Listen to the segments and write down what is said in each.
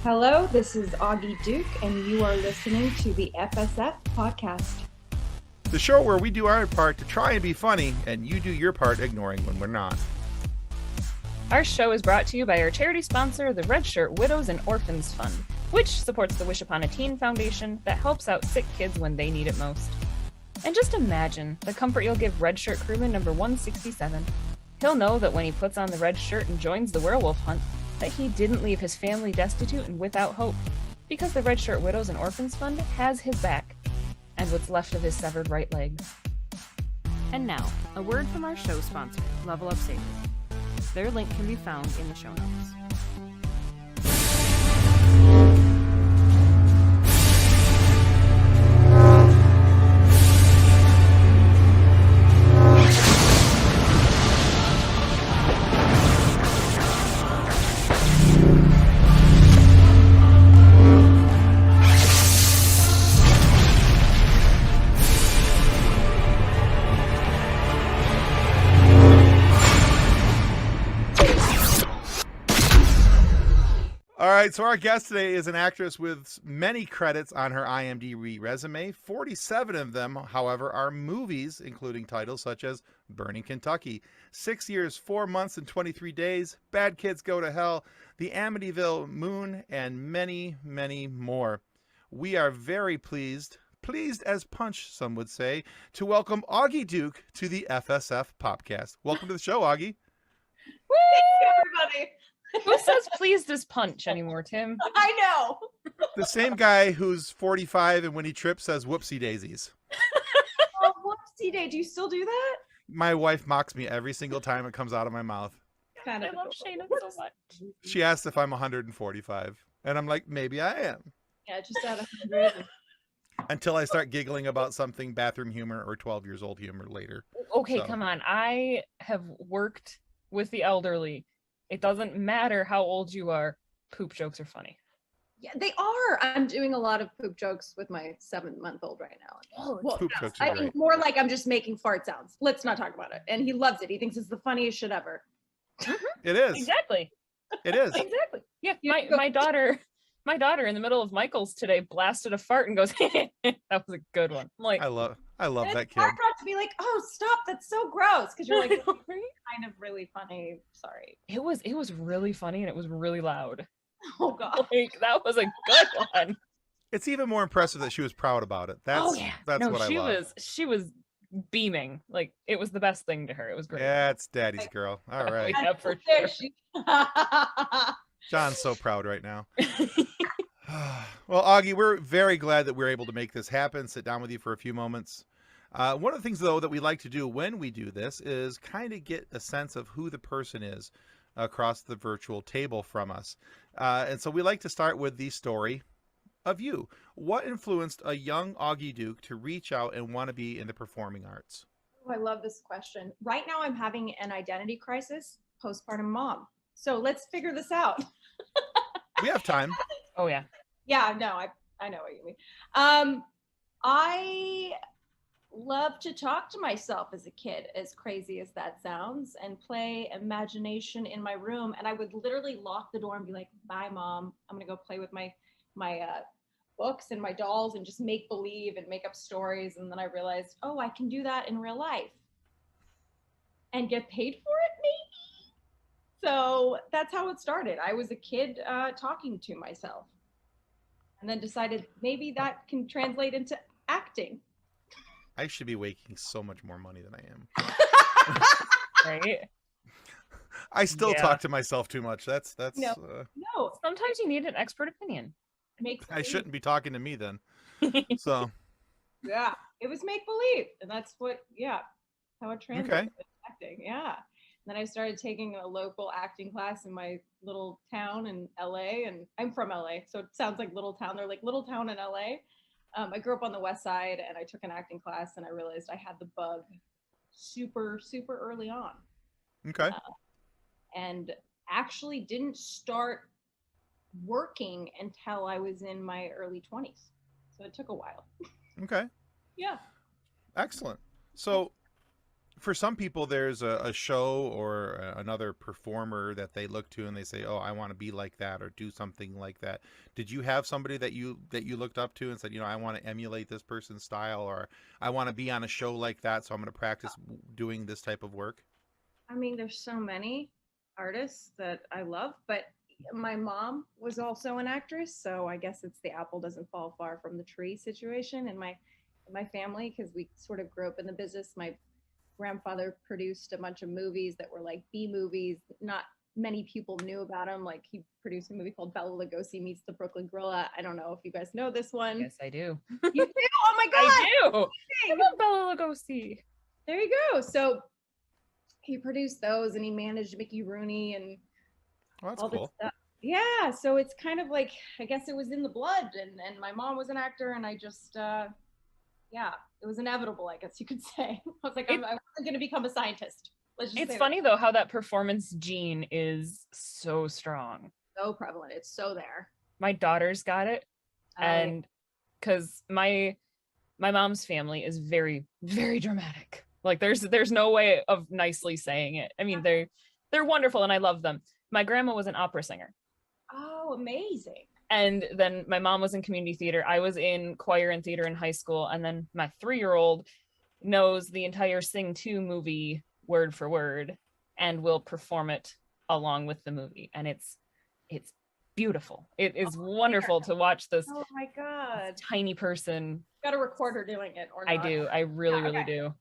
Hello, this is Augie Duke, and you are listening to the FSF podcast. The show where we do our part to try and be funny, and you do your part ignoring when we're not. Our show is brought to you by our charity sponsor, the Red Shirt Widows and Orphans Fund, which supports the Wish Upon a Teen Foundation that helps out sick kids when they need it most. And just imagine the comfort you'll give Red Shirt crewman number 167. He'll know that when he puts on the red shirt and joins the werewolf hunt, that he didn't leave his family destitute and without hope, because the Red Shirt Widows and Orphans Fund has his back, and what's left of his severed right leg. And now, a word from our show sponsor, Level Up Savers. Their link can be found in the show notes. All right, so our guest today is an actress with many credits on her IMDb resume. 47 of them, however, are movies, including titles such as Burning Kentucky, 6 Years, 4 Months, and 23 Days, Bad Kids Go to Hell, The Amityville Moon, and many, many more. We are very pleased as punch, some would say, to welcome Augie Duke to the FSF Popcast. Welcome to the show, Augie. Woo! Everybody! Who says pleased as punch anymore, Tim? I know! The same guy who's 45 and when he trips says whoopsie daisies. Oh, whoopsie day. Do you still do that? My wife mocks me every single time it comes out of my mouth. Kind I of. love Shayna so much. She asks if I'm 145. And I'm like, maybe I am. Yeah, just out of 100. Until I start giggling about something bathroom humor or 12 years old humor later. Okay, So. come on. I have worked with the elderly. It doesn't matter how old you are. Poop jokes are funny. Yeah, they are. I'm doing a lot of poop jokes with my 7-month-old right now. Oh, Well, Poop jokes are I mean, great. more like I'm just making fart sounds. Let's not talk about it. And he loves it. He thinks it's the funniest shit ever. It is. exactly. It is. Exactly. Yeah, You my, go- my daughter in the middle of Michael's today blasted a fart and goes, that was a good one. I'm like, I love And that it's kid. hard not to be like, oh, stop. That's so gross. Because you're like, it's right? kind of really funny. Sorry. It was really funny and it was really loud. Oh, God. Like that was a good one. It's even more impressive that she was proud about it. That's that's no, what I love. she was beaming. Like it was the best thing to her. It was great. Yeah, it's daddy's girl. All right. Yeah, for There sure. she- John's so proud right now. Well, Augie, we're very glad that we're able to make this happen. Sit down with you for a few moments. One of the things, though, that we like to do when we do this is kind of get a sense of who the person is across the virtual table from us. And so we like to start with the story of you. What influenced a young Augie Duke to reach out and want to be in the performing arts? Oh, I love this question. Right now, I'm having an identity crisis, postpartum mom. So let's figure this out. We have time. Oh yeah. Yeah, no, I know what you mean. I love to talk to myself as a kid, as crazy as that sounds, and play imagination in my room. And I would literally lock the door and be like, bye, Mom. I'm going to go play with my books and my dolls and just make believe and make up stories. And then I realized, oh, I can do that in real life and get paid for it, maybe. So that's how it started. I was a kid talking to myself, and then decided maybe that can translate into acting. I should be making so much more money than I am. Right. I still Yeah. talk to myself too much. That's No. No, Sometimes you need an expert opinion. make I believe. shouldn't be talking to me then. So Yeah, it was make believe, and that's what. Yeah, how it translates Okay. into acting. Yeah. Then I started taking a local acting class in my little town in LA, and I'm from LA, so it sounds like little town. They're like little town in LA. I grew up on the West Side, and I took an acting class, and I realized I had the bug super, super early on, okay. and actually didn't start working until I was in my early 20s. So it took a while. Okay. Yeah. Excellent. So for some people, there's a show or another performer that they look to and they say, "Oh, I want to be like that or do something like that." Did you have somebody that you looked up to and said, "I want to emulate this person's style," or "I want to be on a show like that, so I'm going to practice doing this type of work"? I mean, there's so many artists that I love, but my mom was also an actress, so I guess it's the apple doesn't fall far from the tree situation in my family, because we sort of grew up in the business. My grandfather produced a bunch of movies that were like B movies. Not many people knew about him. Like, he produced a movie called Bela Lugosi Meets the Brooklyn Gorilla. I don't know if you guys know this one. Yes, I do. You do? Oh my God. I do. I love Bela Lugosi. There you go. So he produced those and he managed Mickey Rooney and Oh, that's all cool. this stuff. Yeah. So it's kind of like, I guess it was in the blood, and my mom was an actor, and I just, yeah, it was inevitable, I guess you could say. I was like, I wasn't going to become a scientist. It's funny though how that performance gene is so strong. So prevalent. It's so there. My daughter's got it, and because my mom's family is very, very dramatic. Like, there's no way of nicely saying it. I mean, they're wonderful and I love them. My grandma was an opera singer. Oh, amazing. And then my mom was in community theater. I was in choir and theater in high school. And then my 3-year-old knows the entire Sing 2 movie word for word and will perform it along with the movie. And it's beautiful. It is wonderful to watch this. Oh my God. Tiny person. Got to record her doing it or not. I do. I really do.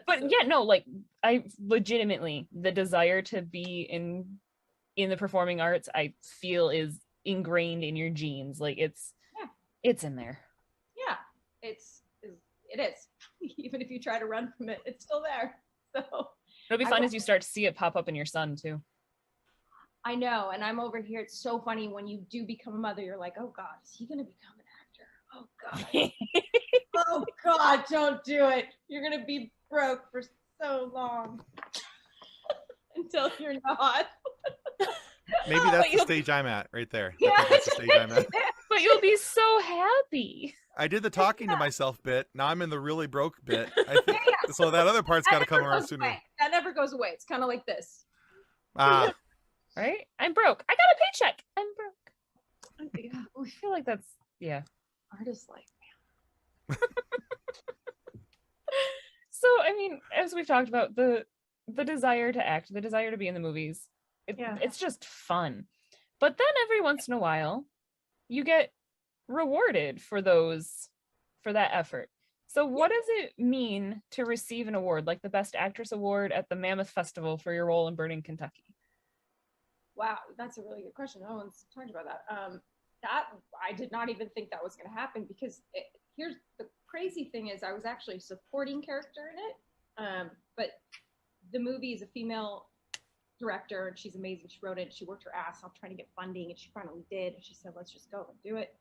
But so yeah, no, like, I legitimately, the desire to be in the performing arts, I feel is ingrained in your genes. Like, it's in there. Yeah, it is. Even if you try to run from it, it's still there. So it'll be fun as you start to see it pop up in your son too. I know, and I'm over here. It's so funny when you do become a mother. You're like, oh God, is he gonna become an actor? Oh God. Oh God, don't do it. You're gonna be broke for so long until you're not. Maybe that's the stage I'm at right there. Yeah. I think that's the stage I'm at. But you'll be so happy. I did the talking to myself bit. Now I'm in the really broke bit. I think, so that other part's got to come around sooner. That never goes away. It's kind of like this. Right? I'm broke. I got a paycheck. I'm broke. Yeah. I feel like that's, yeah. Artist life. So, I mean, as we've talked about, the desire to act, the desire to be in the movies, it's just fun. But then every once in a while, you get rewarded for that effort. So what does it mean to receive an award, like the Best Actress Award at the Mammoth Festival for your role in Burning, Kentucky? Wow, that's a really good question. No one's talked about that. That I did not even think that was going to happen, because here's the crazy thing is I was actually a supporting character in it. But the movie is a female director and she's amazing. She wrote it, she worked her ass off trying to get funding, and she finally did. And she said, let's just go and do it.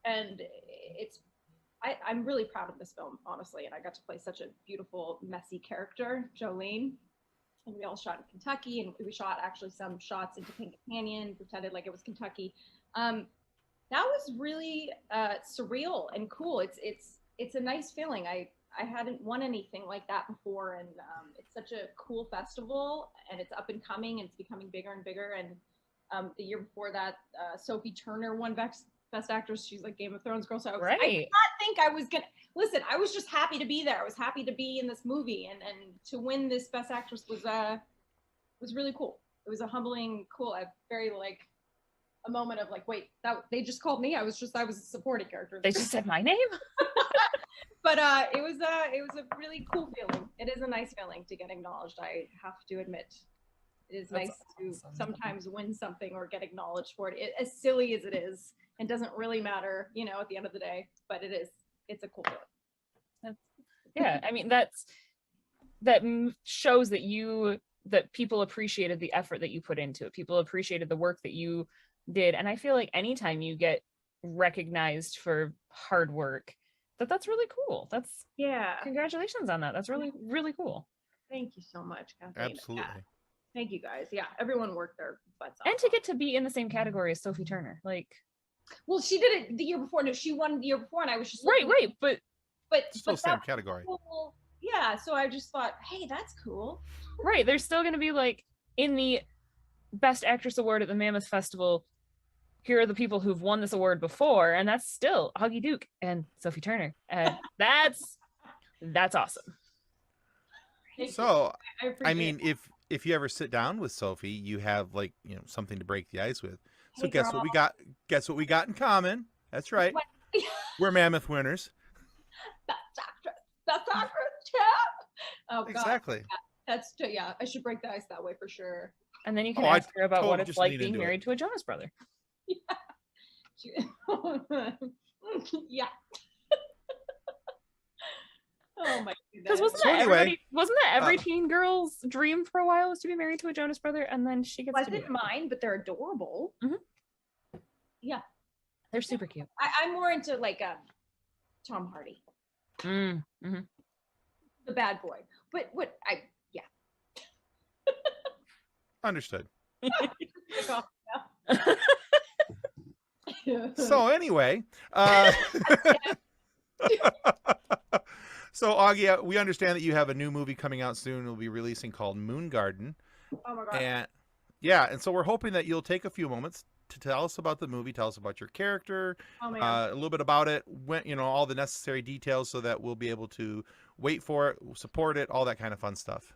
And I'm really proud of this film, honestly. And I got to play such a beautiful, messy character, Jolene. And we all shot in Kentucky, and we shot actually some shots into Pink Canyon, pretended like it was Kentucky. That was really surreal and cool. It's a nice feeling. I hadn't won anything like that before, and it's such a cool festival, and it's up and coming, and it's becoming bigger and bigger. And the year before that, Sophie Turner won Best Actress. She's like Game of Thrones girl. So I did not think I was gonna listen. I was just happy to be there. I was happy to be in this movie, and to win this Best Actress was really cool. It was a humbling, cool, very like a moment of like, wait, that they just called me. I was a supporting character. They just said my name. But it was a really cool feeling. It is a nice feeling to get acknowledged. I have to admit, it is nice to sometimes win something or get acknowledged for it. As silly as it is, and doesn't really matter, at the end of the day. But it's a cool feeling. Yeah, I mean that shows that people appreciated the effort that you put into it. People appreciated the work that you did, and I feel like anytime you get recognized for hard work, that's really cool. Congratulations on that. That's really, really cool. Thank you so much, Kathleen. Absolutely. Yeah. Thank you guys. Yeah, everyone worked their butts off. And to get to be in the same category as Sophie Turner, like. Well, she did it the year before. No, she won the year before, and I was just right. But but Still but same that's category. cool. Yeah, so I just thought, hey, that's cool. Right. There's still going to be like in the Best Actress Award at the Mammoth Festival. Here are the people who've won this award before, and that's still Augie Duke and Sophie Turner. And that's awesome. So, I appreciate mean, if you ever sit down with Sophie, you have like, something to break the ice with. So Hey, guess girl. what we got? Guess what we got in common? That's right. What? We're Mammoth winners. Best actress. Best actress. Yeah. Oh God. Exactly. That's yeah. I should break the ice that way for sure. And then you can Oh, I ask her about totally what it's just like lean being into it. married to a Jonas brother. Yeah. Oh my Because goodness. wasn't that every teen girl's dream for a while was to be married to a Jonas brother, and then she gets to do Wasn't it. mine, but they're adorable. Mhm. Yeah. They're super cute. I'm more into like Tom Hardy, Mm-hmm. the bad boy. But yeah. Understood. Take off now. So anyway, so Augie, we understand that you have a new movie coming out soon. It'll be releasing called Moon Garden. Oh my God. And yeah, and so we're hoping that you'll take a few moments to tell us about the movie, tell us about your character, Oh my God. a little bit about it, when all the necessary details, so that we'll be able to wait for it, support it, all that kind of fun stuff.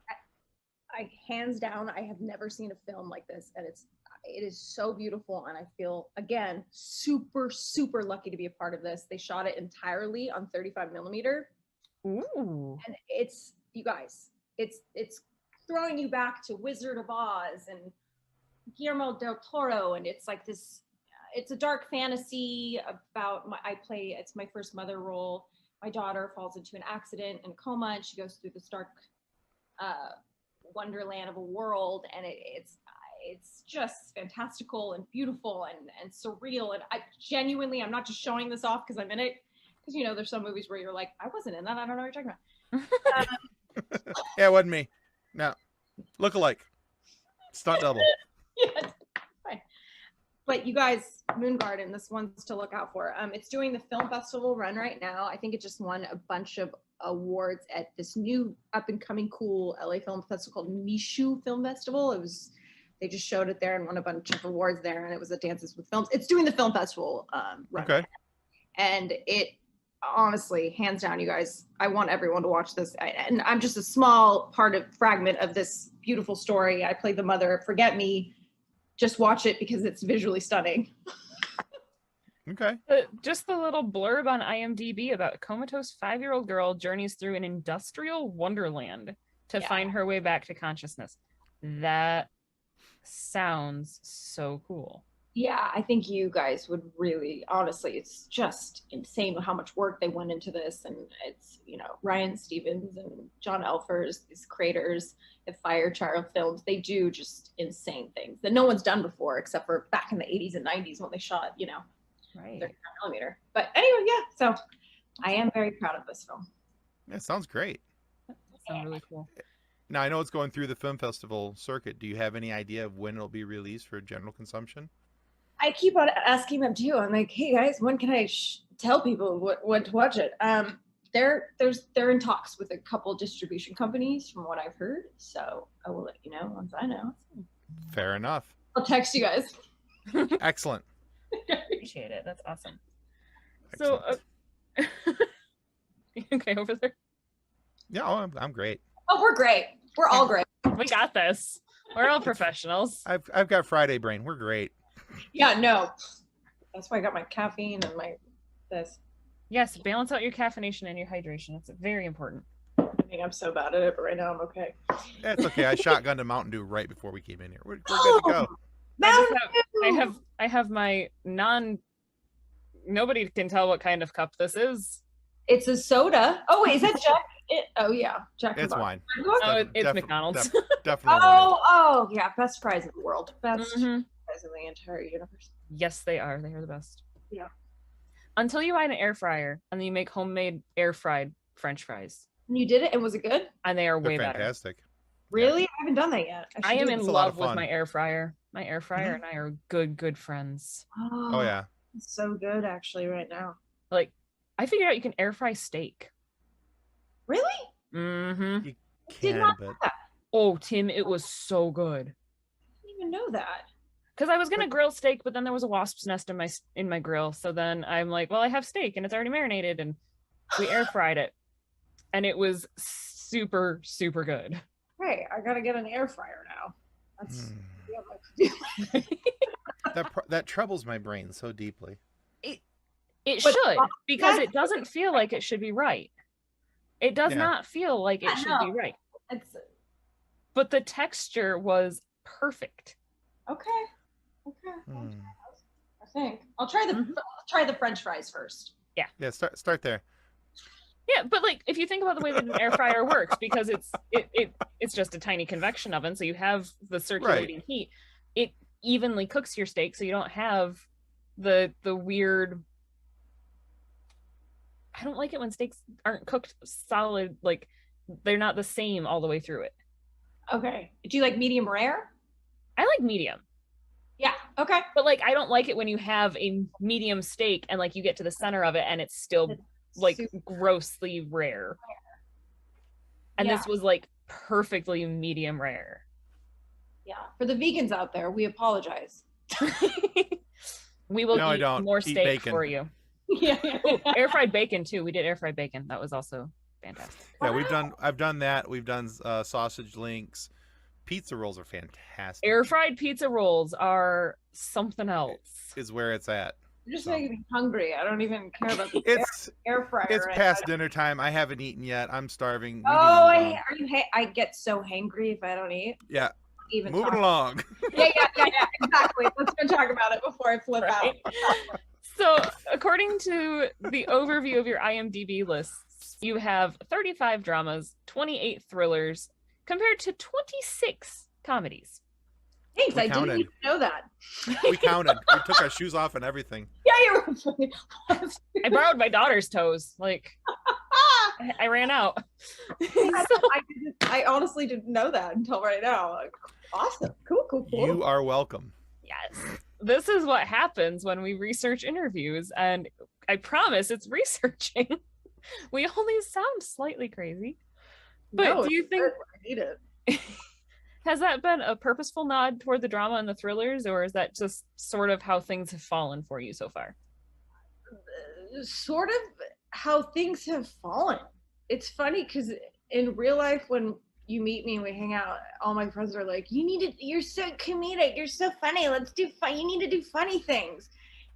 I hands down, I have never seen a film like this, and it is so beautiful, and I feel again super lucky to be a part of this. They shot it entirely on 35 millimeter, Ooh. and it's, you guys, it's throwing you back to Wizard of Oz and Guillermo del Toro, and it's like this. It's a dark fantasy about it's my first mother role. My daughter falls into an accident and coma, and she goes through this dark wonderland of a world, and it's just fantastical and beautiful and surreal. And I'm not just showing this off because I'm in it, because there's some movies where you're like, I wasn't in that, I don't know what you're talking about. Yeah, it wasn't me. No, look alike, stunt double. Yeah, fine. But you guys, Moon Garden, this one's to look out for. It's doing the film festival run right now. I think it just won a bunch of awards at this new up and coming cool LA film festival called Mishu Film Festival. They just showed it there and won a bunch of awards there, and it was at Dances with Films. It's doing the film festival run. Okay. And it honestly, hands down, you guys, I want everyone to watch this. And I'm just a small fragment of this beautiful story. I played the mother. Forget me. Just watch it because it's visually stunning. Okay. Just the little blurb on IMDb about a comatose 5-year-old girl journeys through an industrial wonderland to find her way back to consciousness. That sounds so cool. Yeah, I think you guys would really, honestly, it's just insane how much work they went into this. And it's, Ryan Stevens and John Elfers, these creators at Fire Child Films, they do just insane things that no one's done before, except for back in the 80s and 90s when they shot, Right. 35 millimeter. But anyway, yeah, so I am very proud of this film. Yeah, sounds great. That sounds really cool. Now, I know it's going through the film festival circuit. Do you have any idea of when it'll be released for general consumption? I keep on asking them too. I'm like, hey guys, when can I tell people what to watch it? They're in talks with a couple distribution companies from what I've heard. So I will let you know once I know. Fair enough. I'll text you guys. Excellent. Appreciate it. That's awesome. So, you okay over there? Yeah, oh, I'm great. Oh, we're great. We're all great. We got this. We're all professionals. I've got Friday brain. We're great. Yeah, no. That's why I got my caffeine and this. Yes, balance out your caffeination and your hydration. It's very important. I think I'm so bad at it, but right now I'm okay. That's okay. I shotgunned a Mountain Dew right before we came in here. We're good to go. I have my nobody can tell what kind of cup this is. It's a soda. Oh wait, is that Jack? Oh yeah, Jack. It's wine. Oh, it's McDonald's. Definitely. Oh yeah, best fries in the world. Best fries in the entire universe. Yes, they are. They are the best. Yeah. Until you buy an air fryer and then you make homemade air fried French fries. And you did it, and was it good? And they are They're way better. fantastic. Really? I haven't done that yet. I am in It's a lot of love with fun. my air fryer. My air fryer and I are good friends. Oh yeah. It's so good actually right now. Like, I figured out you can air fry steak. Really? Mm-hmm. You Did can, not but know that. Oh, Tim, it was so good. I didn't even know that. Because I was gonna grill steak, but then there was a wasp's nest in my grill. So then I'm like, well, I have steak and it's already marinated, and we air fried it, and it was super, super good. Hey, I gotta get an air fryer now. That's that troubles my brain so deeply. It But should, because it doesn't feel like it should be right. It does Yeah. not feel like it should be right. It's But the texture was perfect. okay. Hmm. I think I'll try the French fries first. Yeah, start there. Yeah, but like if you think about the way that an air fryer works, because it's just a tiny convection oven, so you have the circulating heat. It evenly cooks your steak, so you don't have the weird. I don't like it when steaks aren't cooked solid, like they're not the same all the way through it. Okay. Do you like medium rare? I like medium. Yeah. Okay. But like I don't like it when you have a medium steak and like you get to the center of it and it's still like grossly rare. And this was like perfectly medium rare. Yeah. For the vegans out there, we apologize. We will No, I eat don't. more Eat steak bacon. for you. Yeah. Ooh, air fried bacon too. We did air fried bacon. That was also fantastic. Yeah, I've done that. We've done sausage links. Pizza rolls are fantastic. Air fried pizza rolls are something else. Is where it's at. You're just So. making me hungry. I don't even care about the It's air fryer. it's right past now. dinner time. I haven't eaten yet. I'm starving. Oh, I get so hangry if I don't eat. Yeah. Even Moving talk. along. Yeah, exactly. Let's go talk about it before I flip Right? So, according to the overview of your IMDb lists, you have 35 dramas, 28 thrillers, compared to 26 comedies. Thanks. We I counted. didn't even know that. We counted. We took our shoes off and everything. Yeah, you're right. I borrowed my daughter's toes. Like, I ran out. I honestly didn't know that until right now. Like, awesome. Cool. You are welcome. Yes. This is what happens when we research interviews, and I promise it's researching. We only sound slightly crazy. But No, do you it's think good. I need it. has that been a purposeful nod toward the drama and the thrillers, or is that just sort of how things have fallen for you so far? Sort of how things have fallen. It's funny because in real life, when you meet me and we hang out, all my friends are like, you're so comedic, you're so funny, let's do fun, you need to do funny things.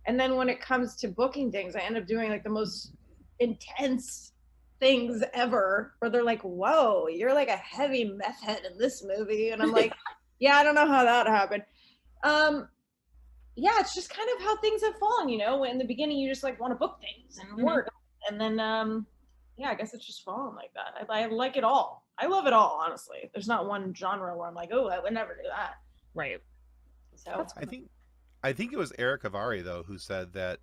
And then when it comes to booking things, I end up doing like the most intense things ever, where they're like, whoa, you're like a heavy meth head in this movie. And I'm like, yeah, I don't know how that happened. Yeah, it's just kind of how things have fallen, you know. In the beginning, you just like want to book things and work, and then yeah, I guess it's just fallen like that. I like it all. I love it all, honestly. There's not one genre where I'm like, oh, I would never do that. Right. So I think it was Eric Avari though who said that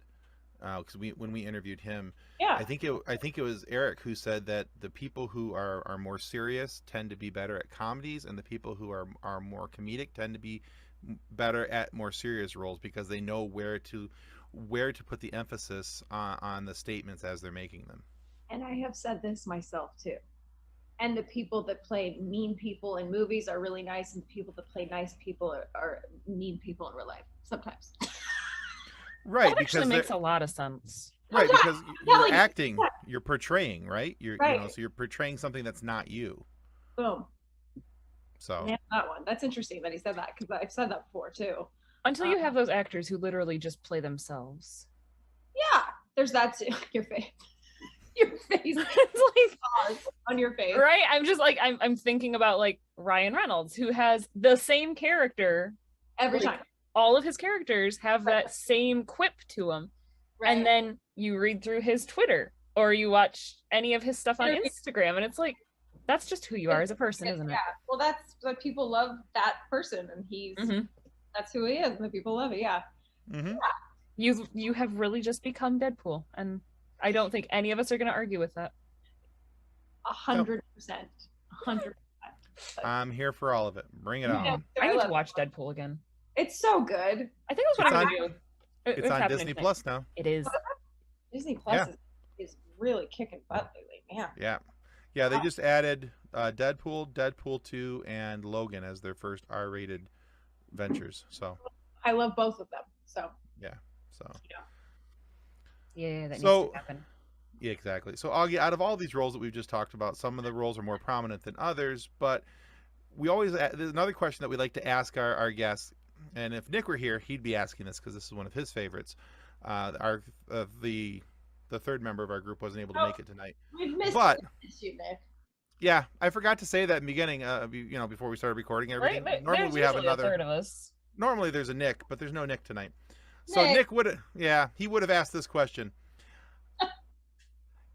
because when we interviewed him, yeah, I think it was Eric who said that the people who are more serious tend to be better at comedies, and the people who are more comedic tend to be better at more serious roles because they know where to put the emphasis on the statements as they're making them. and I have said this myself too. And the people that play mean people in movies are really nice, and the people that play nice people are mean people in real life sometimes. Right, That actually because makes a lot of sense. right Yeah, because yeah, you're like- acting, you're portraying, right? You know, so you're portraying something that's not you. Boom. So Yeah, that one. That's interesting that he said that, because I've said that before too. Until you have those actors who literally just play themselves. Yeah, there's that too. Your face. Your face. It's like, on your face. right? I'm just like I'm thinking about like Ryan Reynolds, who has the same character Every like, time. all of his characters have that same quip to them. Right. And then you read through his Twitter or you watch any of his stuff on Instagram, and it's like, that's just who you are as a person, isn't it? Yeah. Well, that's like, people love that person, and he's that's who he is, and the people love it. Yeah. mm-hmm. You have really just become Deadpool, and I don't think any of us are going to argue with that. 100%. 100%. I'm here for all of it. Bring it on. I need love to watch Deadpool again. It's so good. I think that's what It's I'm on- going to do. It's on happening Disney tonight. Plus now. It is. Disney Plus is really kicking butt lately, man. Yeah. Yeah, they just added Deadpool, Deadpool 2, and Logan as their first R-rated ventures. So I love both of them. So yeah, so Yeah, that needs So- to happen. yeah, exactly. So Augie, out of all these roles that we've just talked about, some of the roles are more prominent than others, but we always there's another question that we like to ask our guests, and if Nick were here, he'd be asking this because this is one of his favorites. The third member of our group wasn't able to make it tonight, we've missed but you, Nick. yeah, I forgot to say that in the beginning. Before we started recording everything. Right? Normally There's we have usually a third another. of us. Normally there's a Nick, but there's no Nick tonight. So Nick. Nick would, he would have asked this question.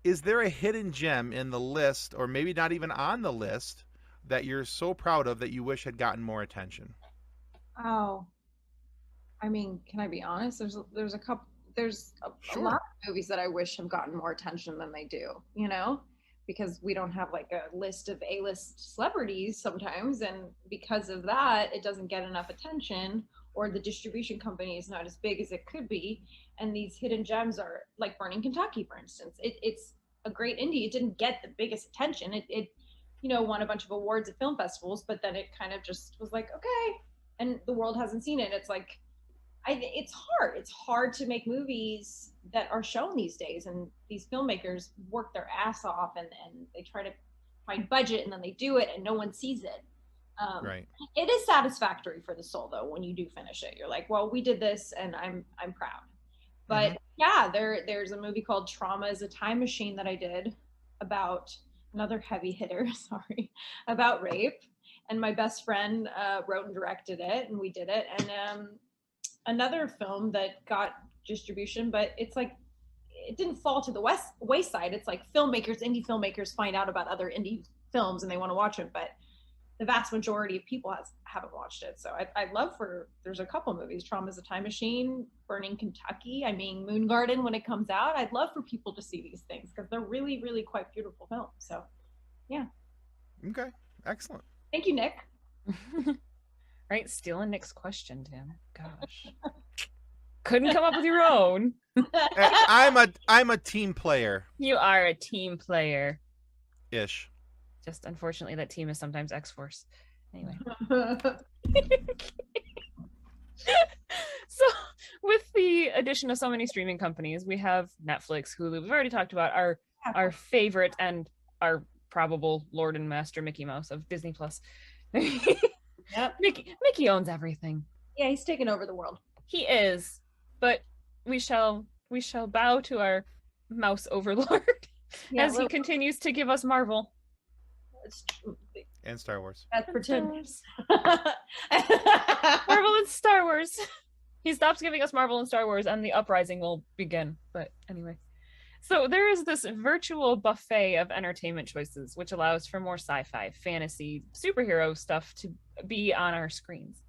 Is there a hidden gem in the list, or maybe not even on the list, that you're so proud of that you wish had gotten more attention? Oh, I mean, can I be honest? There's a couple. There's a Sure. lot of movies that I wish have gotten more attention than they do. You know, because we don't have like a list of A-list celebrities sometimes, and because of that, it doesn't get enough attention, or the distribution company is not as big as it could be. And these hidden gems are like Burning Kentucky, for instance. It's a great indie. It didn't get the biggest attention. It won a bunch of awards at film festivals, but then it kind of just was like, okay, and the world hasn't seen it. It's like, it's hard. It's hard to make movies that are shown these days, and these filmmakers work their ass off, and they try to find budget, and then they do it, and no one sees it. Right. It is satisfactory for the soul, though, when you do finish it. You're like, well, we did this, and I'm proud. But yeah, there's a movie called Trauma is a Time Machine that I did about another heavy hitter, sorry, about rape. And my best friend wrote and directed it, and we did it. And another film that got distribution, but it's like, it didn't fall to the wayside. It's like indie filmmakers find out about other indie films and they want to watch it, but the vast majority of people haven't watched it. So I'd love there's a couple movies, Trauma is a Time Machine, Burning Kentucky, Moon Garden when it comes out. I'd love for people to see these things because they're really, really quite beautiful films. So yeah. Okay. Excellent. Thank you, Nick. Right? Stealing Nick's question, Tim. Gosh. Couldn't come up with your own. I'm a team player You are a team player. ish. Just unfortunately, that team is sometimes X-Force. Anyway. So, with the addition of so many streaming companies, we have Netflix, Hulu. We've already talked about our favorite and our probable Lord and Master Mickey Mouse of Disney Plus. Yep. Mickey owns everything. Yeah, he's taken over the world. He is, but we shall bow to our mouse overlord as he continues to give us Marvel. It's true. And Star Wars. That's pretend. Marvel and Star Wars. He stops giving us Marvel and Star Wars, and the uprising will begin. But anyway. So there is this virtual buffet of entertainment choices, which allows for more sci-fi, fantasy, superhero stuff to be on our screens.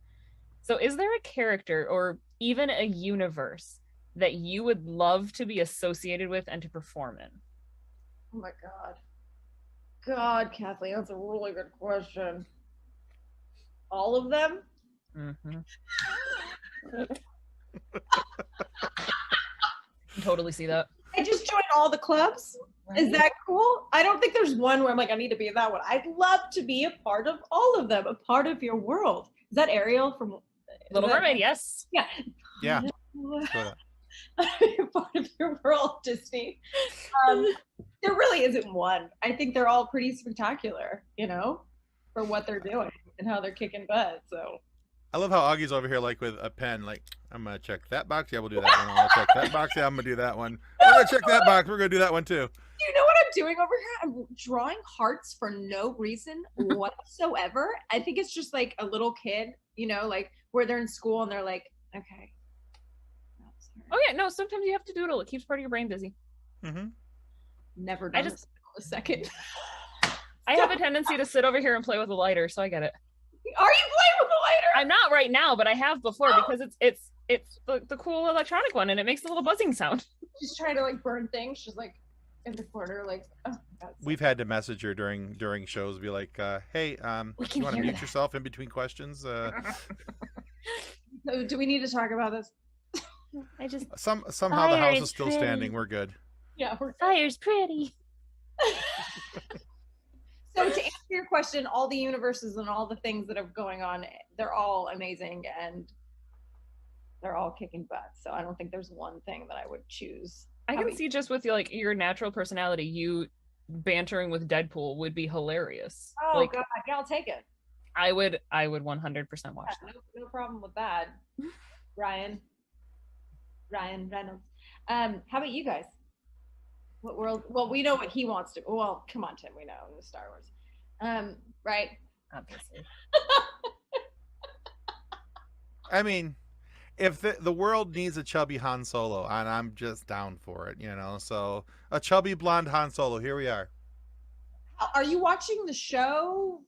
So is there a character or even a universe that you would love to be associated with and to perform in? Oh my God. God, Kathleen, that's a really good question. All of them? Mm-hmm. Totally see that. I just joined all the clubs. Is that cool? I don't think there's one where I'm like, I need to be in that one. I'd love to be a part of all of them, a part of your world. Is that Ariel from Little Mermaid? Yes. Yeah. Yeah. Part of your world, Disney. There really isn't one. I think they're all pretty spectacular, for what they're doing and how they're kicking butt. So I love how Augie's over here like with a pen, like, I'm gonna check that box. Yeah, we'll do that one. I'm gonna check that box. Yeah, I'm gonna do that one. We're gonna check that box. We're gonna do that one too. you know what I'm doing over here? I'm drawing hearts for no reason whatsoever. I think it's just like a little kid, like where they're in school and they're like, okay. Oh yeah, no, sometimes you have to doodle. It keeps part of your brain busy. Mm-hmm. Never done this a second. I have a tendency to sit over here and play with a lighter, so I get it. Are you playing with a lighter? I'm not right now, but I have before because it's the cool electronic one and it makes a little buzzing sound. She's trying to like burn things. She's like in the corner, like, oh God. We've had to message her during shows, be like, "Hey, you want to mute yourself in between questions?" So do we need to talk about this? I just somehow the house is still standing. We're good. Yeah, fire's pretty. question, all the universes and all the things that are going on, they're all amazing and they're all kicking butt. So I don't think there's one thing that I would choose. I How can about see just with like your natural personality, you bantering with Deadpool would be hilarious. you? Oh Like God, yeah, I'll take it. I would 100% watch Yeah, that. no problem with that. Ryan Reynolds. How about you guys? What world? Well, we know what he wants to. Well, come on, Tim. We know the Star Wars. Right? Obviously. I mean, if the world needs a chubby Han Solo, and I'm just down for it, So a chubby blonde Han Solo. Here we are. Are you watching the show?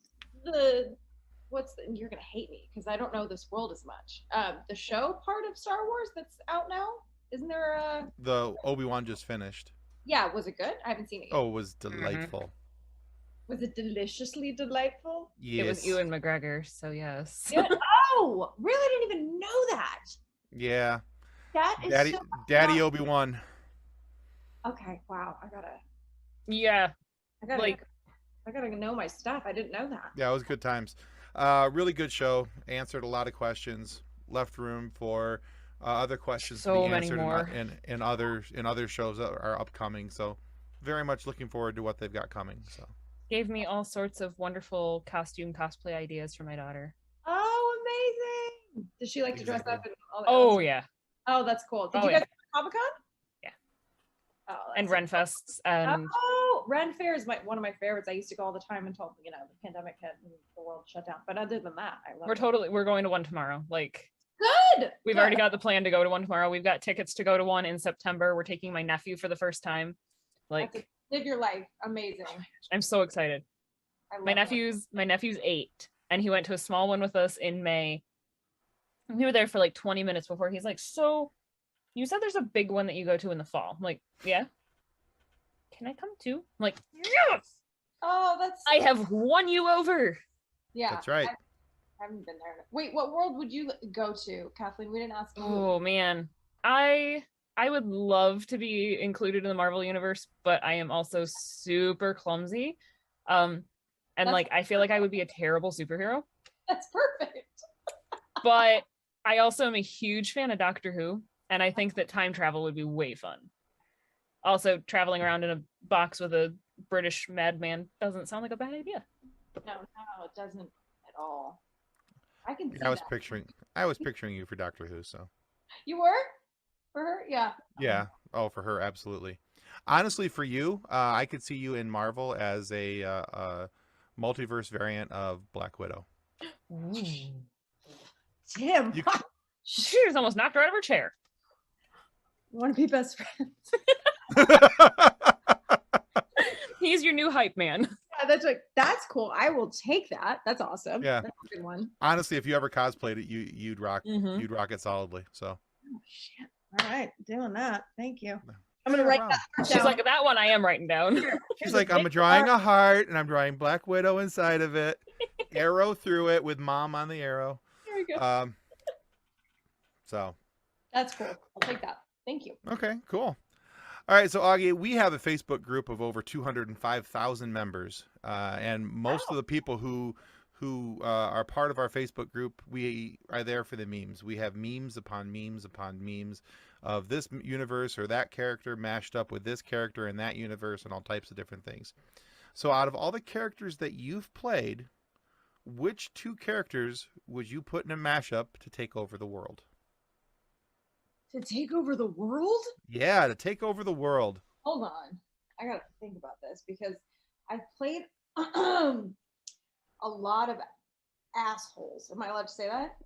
You're gonna hate me because I don't know this world as much. The show part of Star Wars that's out now. Isn't there a? The Obi-Wan just finished. Yeah, was it good? I haven't seen it yet. Oh, it was delightful. Was it deliciously delightful? Yes. It was Ewan McGregor, so yes. Yeah. Oh, really? I didn't even know that. Yeah. That is Daddy Obi-Wan. Okay, wow. Yeah. I gotta know my stuff. I didn't know that. Yeah, it was good times. Really good show. Answered a lot of questions. Left room for other questions So to be many answered more. in other shows that are upcoming. So very much looking forward to what they've got coming. So Gave me all sorts of wonderful cosplay ideas for my daughter. Oh, amazing! Does she like to dress up and all that? Oh yeah. Oh, that's cool. Did Oh, you guys go to Comic-Con? Yeah. Oh, And that's Renfests and Ren Fair is one of my favorites. I used to go all the time until the pandemic hit and the world shut down. But other than that, I love it. we're going to one tomorrow. Like Good. we've already got the plan to go to one tomorrow. We've got tickets to go to one in September. We're taking my nephew for the first time. Like Live your life. Amazing. I'm so excited. I love My it. nephew's 8 and he went to a small one with us in May. And we were there for like 20 minutes before he's like, so you said there's a big one that you go to in the fall. I'm like, yeah. Can I come too? I'm like, yes! Oh, that's. I have won you over. Yeah. that's right. I haven't been there. Wait, what world would you go to, Kathleen? We didn't ask you. Oh man. I would love to be included in the Marvel universe, but I am also super clumsy. And I feel like I would be a terrible superhero. That's perfect. But I also am a huge fan of Doctor Who, and I think that time travel would be way fun. Also, traveling around in a box with a British madman doesn't sound like a bad idea. No, it doesn't at all. I can see I was that. picturing you for Doctor Who. So You were? For her? Yeah. yeah. Oh, for her, absolutely. Honestly, for you, I could see you in Marvel as a multiverse variant of Black Widow. Tim, You- She was almost knocked her out of her chair. want to be best friends? He's your new hype man. Yeah, that's cool. I will take that. That's awesome. Yeah. That's a good one. Honestly, if you ever cosplayed it, you'd rock Mhm. you'd rock it solidly. So Oh shit. All right, doing that. Thank you. No. I'm gonna No write problem. that She's down. like, that one I am writing down. she's Here's like, a I'm big drawing heart. a heart and I'm drawing Black Widow inside of it. Arrow through it with mom on the arrow. There we go. So That's cool. I'll take that. Thank you. okay, cool. All right, so Augie, we have a Facebook group of over 205,000 members, and most of the people who are part of our Facebook group, we are there for the memes. We have memes upon memes upon memes of this universe or that character mashed up with this character in that universe and all types of different things. So out of all the characters that you've played, which two characters would you put in a mashup to take over the world? To take over the world? Yeah, to take over the world. Hold on. I gotta think about this because I've played a lot of assholes. Am I allowed to say that?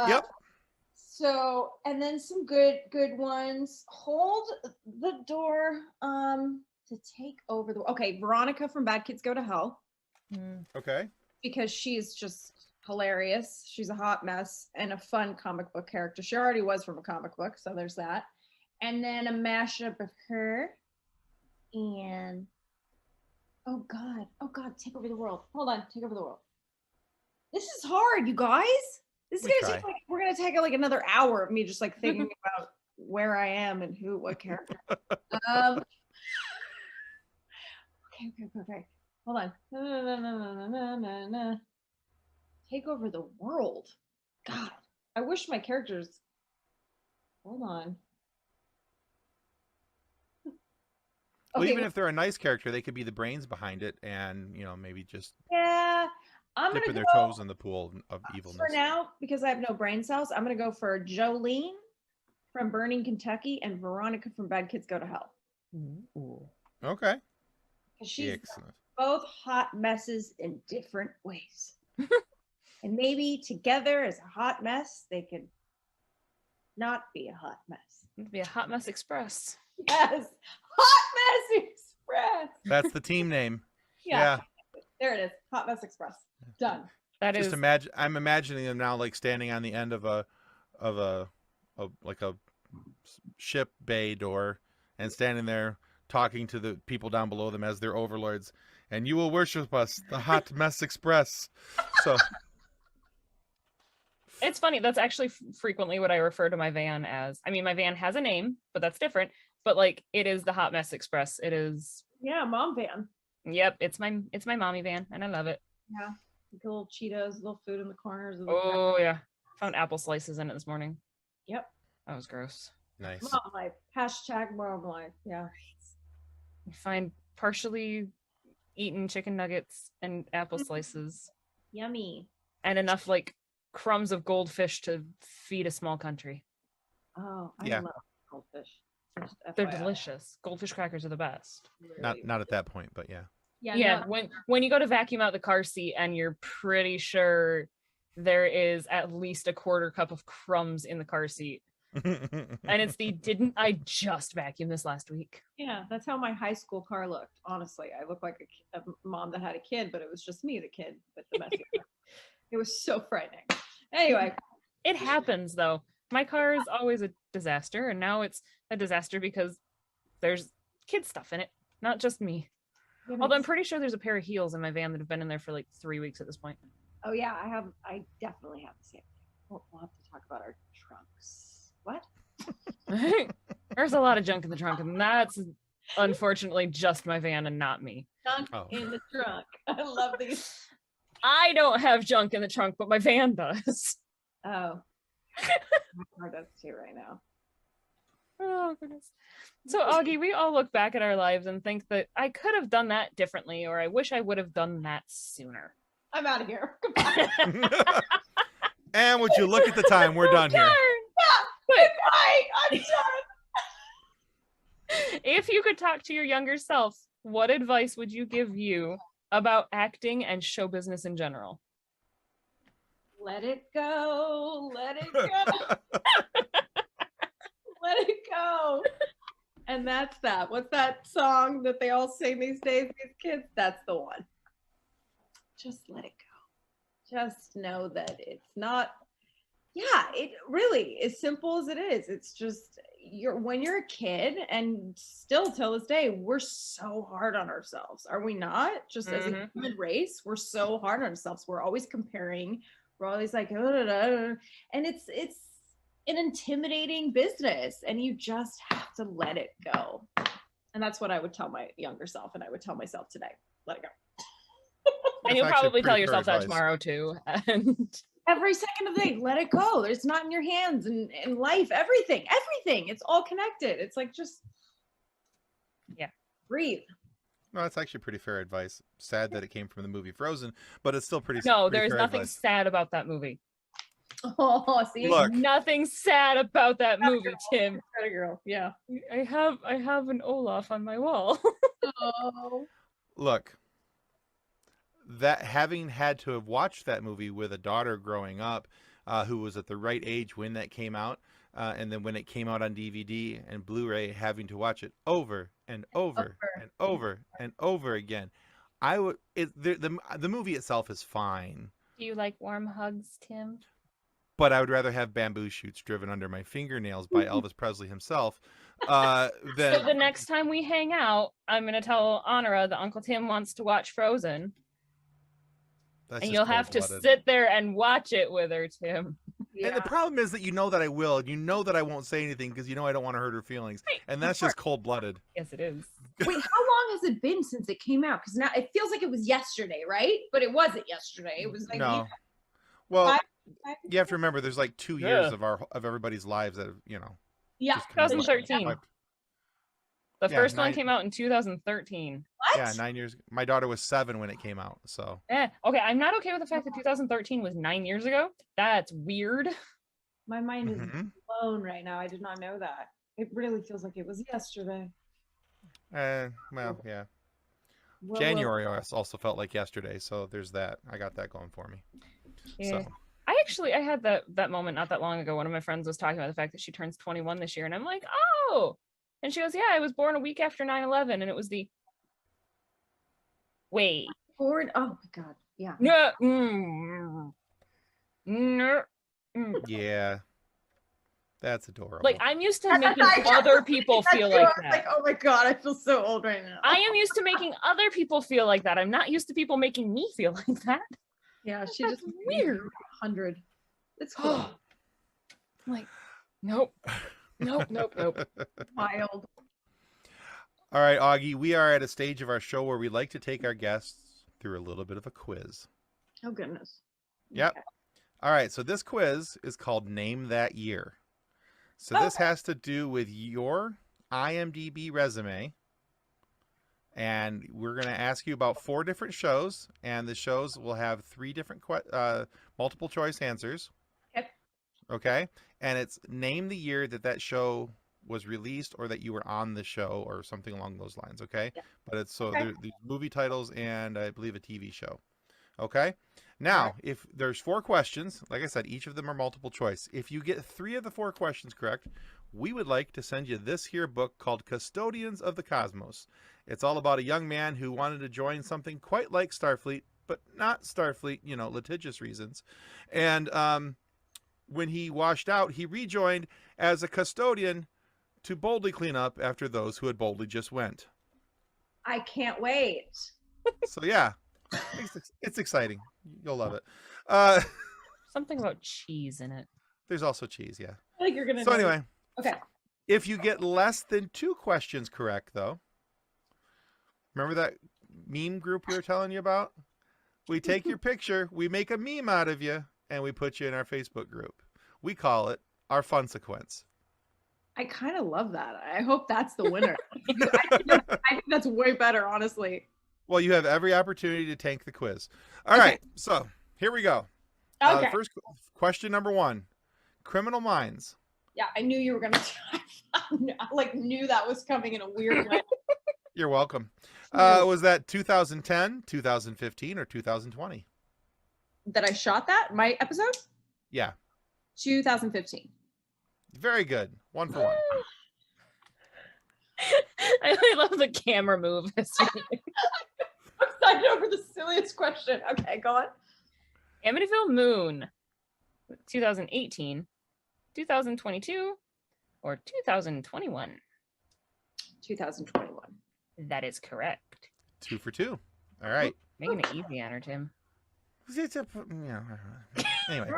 Yep. So, and then some good ones. Hold the door to take over the. Okay, Veronica from Bad Kids Go to Hell, Okay. because she's just hilarious. She's a hot mess and a fun comic book character. She already was from a comic book, so there's that. And then a mashup of her and oh god, take over the world. Hold on, take over the world. This is hard, you guys. This is We gonna try. take we're gonna take like another hour of me just like thinking about where I am and what character. Okay. Hold on. Na, na, na, na, na, na, na, na. Take over the world. God, I wish my characters. Hold on. Well, Okay, even if they're a nice character, they could be the brains behind it, and maybe just yeah, I'm dipping gonna their go toes in the pool of evilness. for now because I have no brain cells. I'm gonna go for Jolene from Burning Kentucky and Veronica from Bad Kids Go to Hell. Ooh. Okay. 'Cause she's Excellent. both hot messes in different ways. And maybe together as a hot mess, they could not be a hot mess. It'd be a Hot Mess Express. Yes, Hot Mess Express. That's the team name. Yeah, there it is. Hot Mess Express. Done. That Just is imagine. I'm imagining them now, like standing on the end of a ship bay door, and standing there talking to the people down below them as their overlords. And you will worship us, the Hot Mess Express. So It's funny. That's actually frequently what I refer to my van as. I mean, my van has a name, but that's different. But like, it is the Hot Mess Express. It is. Yeah, mom van. Yep, it's my mommy van, and I love it. Yeah, like little Cheetos, little food in the corners. Of the Oh yeah, found apple slices in it this morning. Yep. That was gross. nice. Mom life. Hashtag mom life. Yeah. You find partially eaten chicken nuggets and apple slices, Yummy. and enough like crumbs of goldfish to feed a small country. Oh, I Yeah. love goldfish. Just They're FYI. delicious. Goldfish crackers are the best. Really. Not at that point, but yeah. Yeah, no, when you go to vacuum out the car seat and you're pretty sure there is at least a quarter cup of crumbs in the car seat. And it's the didn't I just vacuum this last week? yeah, that's how my high school car looked. Honestly, I looked like a mom that had a kid, but it was just me, the kid, with the messy hair. It was so frightening. Anyway, It happens though. My car is always a disaster, and now it's a disaster because there's kid stuff in it, not just me. Although I'm pretty sure there's a pair of heels in my van that have been in there for like 3 weeks at this point. oh yeah, I definitely have the same thing. We'll have to talk about our trunks. What? There's a lot of junk in the trunk, and that's unfortunately just my van and not me. Junk Oh. in the trunk. I love these. I don't have junk in the trunk, but my van does. Oh. My car does too right now. Oh goodness. So Augie, we all look back at our lives and think that I could have done that differently, or I wish I would have done that sooner. I'm out of here. Goodbye. And would you look at the time? We're done here. Goodbye. I'm done. If you could talk to your younger self, what advice would you give you about acting and show business in general? Let it go. Let it go. Let it go. And that's that. What's that song that they all sing these days, these kids? That's the one. Just let it go. Just know that it's not, yeah, it really, as simple as it is, it's just when you're a kid, and still till this day, we're so hard on ourselves, are we not? Just as a human race, we're so hard on ourselves. We're always comparing. We're always like, and it's an intimidating business, and you just have to let it go. And that's what I would tell my younger self, and I would tell myself today, let it go. And you'll That's actually probably tell pretty yourself fair that advice. tomorrow too. And Every second of the day, let it go. It's not in your hands, and in life, everything, it's all connected. It's like, just breathe. No, that's actually pretty fair advice. Sad that it came from the movie Frozen, but it's still pretty. no, pretty there's fair nothing advice. sad about that movie. Oh, see, Look. Nothing sad about that movie, Tim. Better girl. Yeah. I have an Olaf on my wall. Oh. Look, that having had to have watched that movie with a daughter growing up, who was at the right age when that came out, and then when it came out on DVD and Blu-ray, having to watch it over and over and over and over again, the movie itself is fine, Do you like warm hugs, Tim? but I would rather have bamboo shoots driven under my fingernails by Elvis Presley himself. Than So the next time we hang out, I'm gonna tell Honora that Uncle Tim wants to watch Frozen, that's and just you'll have to cold-blooded. sit there and watch it with her, Tim. And the problem is that you know that I will, and you know that I won't say anything because you know I don't want to hurt her feelings, and that's just cold-blooded. Yes, it is. Wait, how long has it been since it came out? Because now it feels like it was yesterday, right? But it wasn't yesterday. It was like No. Well, five you have to remember there's like 2 years of everybody's lives that have, yeah, just kind of 2013. wiped. The Yeah, first one 9 came out in 2013. what? Yeah, 9 years. My daughter was 7 when it came out, so. Okay, I'm not okay with the fact that 2013 was 9 years ago. That's weird. My mind is Mhm. blown right now. I did not know that. It really feels like it was yesterday. Well, yeah. Well, January also felt like yesterday, so there's that. I got that going for me. Yeah. So, I had that moment not that long ago. One of my friends was talking about the fact that she turns 21 this year, and I'm like, oh. And she goes, yeah, I was born a week after 9/11, and it was the wait. Forward. Oh my god. Yeah. No. No. yeah. That's adorable. Like, I'm used to That's making what I other just- people that's feel too. like I was that. like, oh my god, I feel so old right now. I am used to making other people feel like that. I'm not used to people making me feel like that. Yeah, she That's just weird. 100. It's cool. Like, nope. Nope. Wild. All right, Augie, we are at a stage of our show where we like to take our guests through a little bit of a quiz. Oh goodness. Yep. Okay. All right, so this quiz is called Name That Year. So this has to do with your IMDb resume. And we're going to ask you about 4 different shows, and the shows will have 3 different multiple choice answers. Yep. Okay? And it's name the year that show was released or that you were on the show or something along those lines, okay? Yeah. But it's so Okay. these movie titles and I believe a TV show. Okay? Now, if there's 4 questions, like I said, each of them are multiple choice. If you get 3 of the 4 questions correct, we would like to send you this here book called Custodians of the Cosmos. It's all about a young man who wanted to join something quite like Starfleet, but not Starfleet, litigious reasons. And when he washed out, he rejoined as a custodian to boldly clean up after those who had boldly just went. I can't wait. So yeah, it's exciting. You'll love it. Something about cheese in it. There's also cheese, yeah. I think you're gonna. So know. anyway, Okay. if you get less than 2 questions correct, though, remember that meme group we were telling you about? We take your picture, we make a meme out of you, and we put you in our Facebook group. We call it our fun sequence. I kind of love that. I hope that's the winner. I think that's way better, honestly. Well, you have every opportunity to tank the quiz. All Okay. right, so here we go. Okay. First question number 1: Criminal Minds. Yeah, I knew you were gonna. I knew that was coming in a weird way. You're welcome. Was that 2010, 2015, or 2020? That I shot that my episode. Yeah, 2015. very good. 1 for 1. I love the camera move. I'm excited over the silliest question. Okay, go on. Amityville Moon, 2018, 2022, or 2021? 2021. That is correct. 2 for 2. All right. Making it easy on her, Tim. Anyway.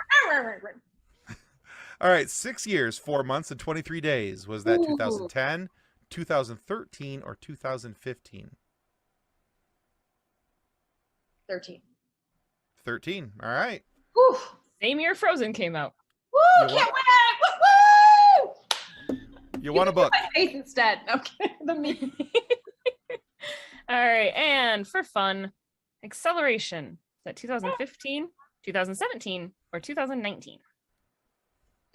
All right. 6 years, 4 months, and 23 days. Was that 2010, 2013, or 2015? 13. 13. All right. Woo! Same year Frozen came out. Woo! You Can't won. win! Woo! You won a book. My face instead. Okay. The meme. All right, and for fun, Acceleration. Is that 2015, 2017, or 2019?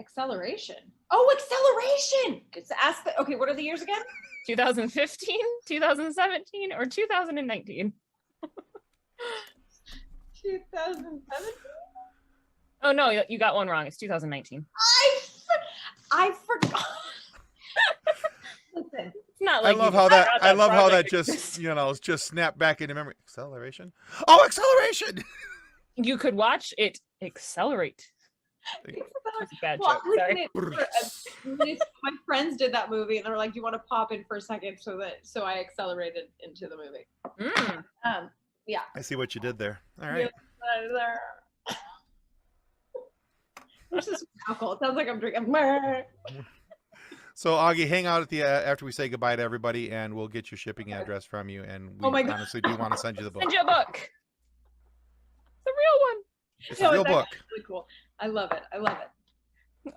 Acceleration. Oh, acceleration! Just ask the. Okay, what are the years again? 2015, 2017, or 2019? 2017. Oh no, you got one wrong. It's 2019. I forgot. Listen. It's not I like love you how that. forgot I love how that project just just snapped back into memory. Acceleration. Oh, acceleration! You could watch it accelerate. That's a bad Well, joke. Sorry. my friends did that movie, and they were like, "Do you want to pop in for a second?" So I accelerated into the movie. Yeah. I see what you did there. All right. What's this alcohol? It sounds like I'm drinking. So Augie, hang out at the after we say goodbye to everybody, and we'll get your shipping address from you. And we Oh my God. honestly do want to send you the book. Send you a book. The real one. It's a real it's actually book. really cool. I love it. I love it.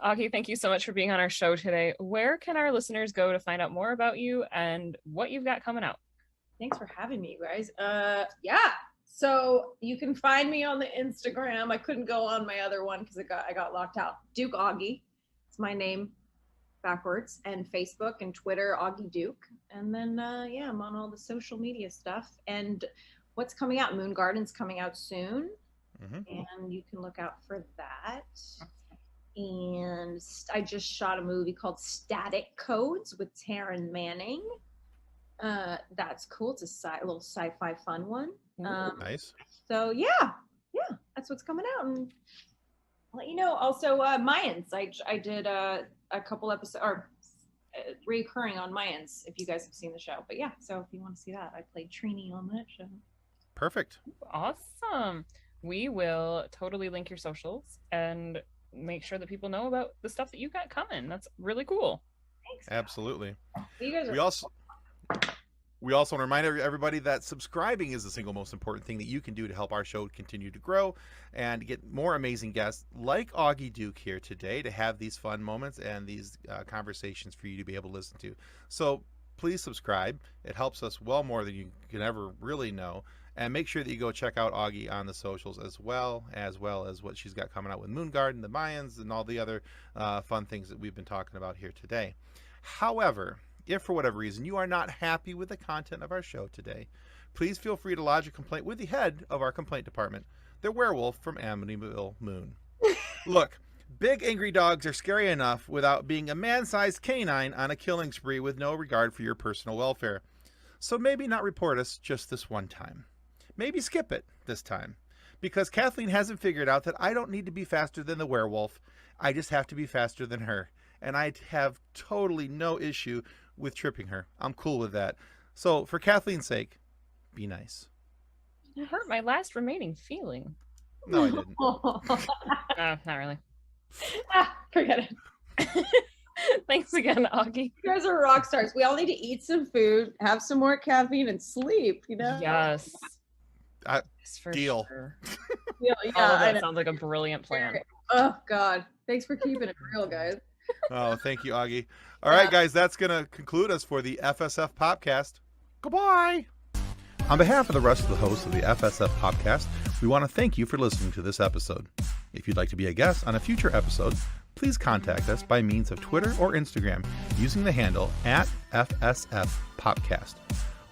Augie, thank you so much for being on our show today. Where can our listeners go to find out more about you and what you've got coming out? Thanks for having me, you guys. Yeah. So you can find me on the Instagram. I couldn't go on my other one because I got locked out. Duke Augie. It's my name backwards. And Facebook and Twitter, Augie Duke. And then yeah, I'm on all the social media stuff. And what's coming out? Moon Garden's coming out soon. And you can look out for that. And I just shot a movie called Static Codes with Taryn Manning. That's cool. It's a little sci-fi fun one. Nice. So yeah, that's what's coming out. And I'll let you know. Also, Mayans. I did a couple episodes, or reoccurring on Mayans, if you guys have seen the show. But yeah, so if you want to see that, I played Trini on that show. Perfect. Awesome. We will totally link your socials and make sure that people know about the stuff that you got coming. That's really cool. Thanks. Absolutely. You guys are We also want to remind everybody that subscribing is the single most important thing that you can do to help our show continue to grow and get more amazing guests like Augie Duke here today to have these fun moments and these conversations for you to be able to listen to. So please subscribe. It helps us well more than you can ever really know. And make sure that you go check out Augie on the socials as well as what she's got coming out with Moon Garden, the Mayans, and all the other fun things that we've been talking about here today. However, if for whatever reason you are not happy with the content of our show today, please feel free to lodge a complaint with the head of our complaint department, the werewolf from Amityville Moon. Look, big angry dogs are scary enough without being a man-sized canine on a killing spree with no regard for your personal welfare. So maybe not report us just this one time. Maybe skip it this time, because Kathleen hasn't figured out that I don't need to be faster than the werewolf. I just have to be faster than her. And I have totally no issue with tripping her. I'm cool with that. So for Kathleen's sake, be nice. You hurt my last remaining feeling. No, I didn't. Not really. Forget it. Thanks again, Augie. You guys are rock stars. We all need to eat some food, have some more caffeine, and sleep. You know. Yes. For Deal. Sure. Yeah, All of I that know. sounds like a brilliant plan. Oh God! Thanks for keeping it real, guys. Oh, thank you, Augie. All right, guys, that's going to conclude us for the FSF Popcast. Goodbye. On behalf of the rest of the hosts of the FSF Popcast, we want to thank you for listening to this episode. If you'd like to be a guest on a future episode, please contact us by means of Twitter or Instagram using the handle @FSF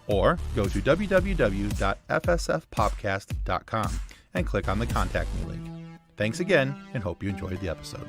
or go to www.fsfpopcast.com and click on the Contact Me link. Thanks again, and hope you enjoyed the episode.